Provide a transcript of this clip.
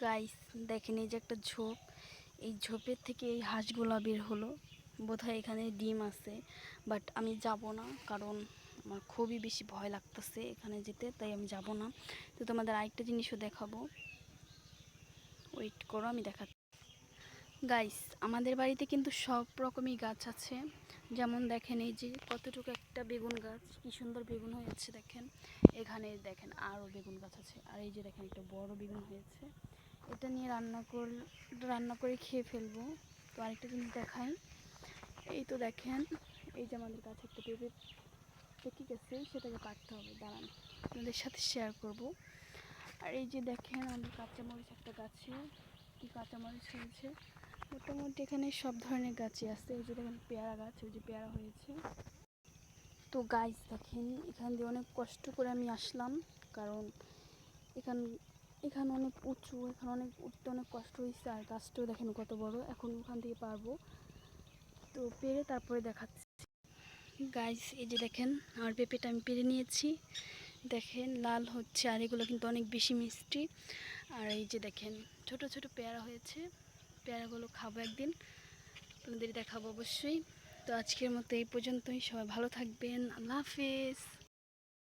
Guys দেখেন, এই যে একটা ঝোপ, এই ঝোপের থেকে এই হাঁসগুলা বের হলো। বোধহয় এখানে ডিম আছে, বাট আমি যাব না, কারণ আমার খুবই বেশি ভয় লাগতেছে এখানে যেতে, তাই আমি যাব না। তো তোমাদের আরেকটা জিনিসও দেখাবো, ওয়েট করো, আমি দেখাচ্ছি। গাইস, আমাদের বাড়িতে কিন্তু সব রকমই গাছ আছে। যেমন দেখেন, এই যে কতটুকু একটা বেগুন গাছ, কি সুন্দর বেগুন হয়েছে দেখেন। এখানে দেখেন আরও বেগুন গাছ আছে, আর এই যে দেখেন একটা বড় বেগুন হয়েছে। এটা নিয়ে রান্না করে খেয়ে ফেলবো। তো আরেকটা জিনিস দেখাই, এই তো দেখেন, এই যে আমাদের কাছে একটা পেঁপে পেকে গেছে, সেটাকে কাটতে হবে, দাঁড়ান আপনাদের সাথে শেয়ার করব। আর এই যে দেখেন আমাদের কাঁচামরিচ একটা গাছে কি কাঁচামরিচ হয়েছে। মোটামুটি এখানে সব ধরনের গাছই আছে। এই যে দেখেন পেয়ারা গাছ, ওই যে পেয়ারা হয়েছে। তো গাছ দেখেন, এখান দিয়ে অনেক কষ্ট করে আমি আসলাম, কারণ এখান এখানে অনেক উঁচু, এখানে অনেক উঠতে অনেক কষ্ট হয়েছে। আর গাছটাও দেখেন কত বড়, এখন ওখান থেকে পারবো, তো পেরে তারপরে দেখাচ্ছি। গাছ এই যে দেখেন, আমার পেঁপেটা আমি পেরে নিয়েছি, দেখেন লাল হচ্ছে, আর এগুলো কিন্তু অনেক বেশি মিষ্টি। আর এই যে দেখেন ছোট ছোট পেয়ারা হয়েছে, পেয়ারাগুলো খাবো একদিন, আপনাদের দেখাবো অবশ্যই। তো আজকের মতো এই পর্যন্তই, সবাই ভালো থাকবেন, আল্লাহ হাফেজ।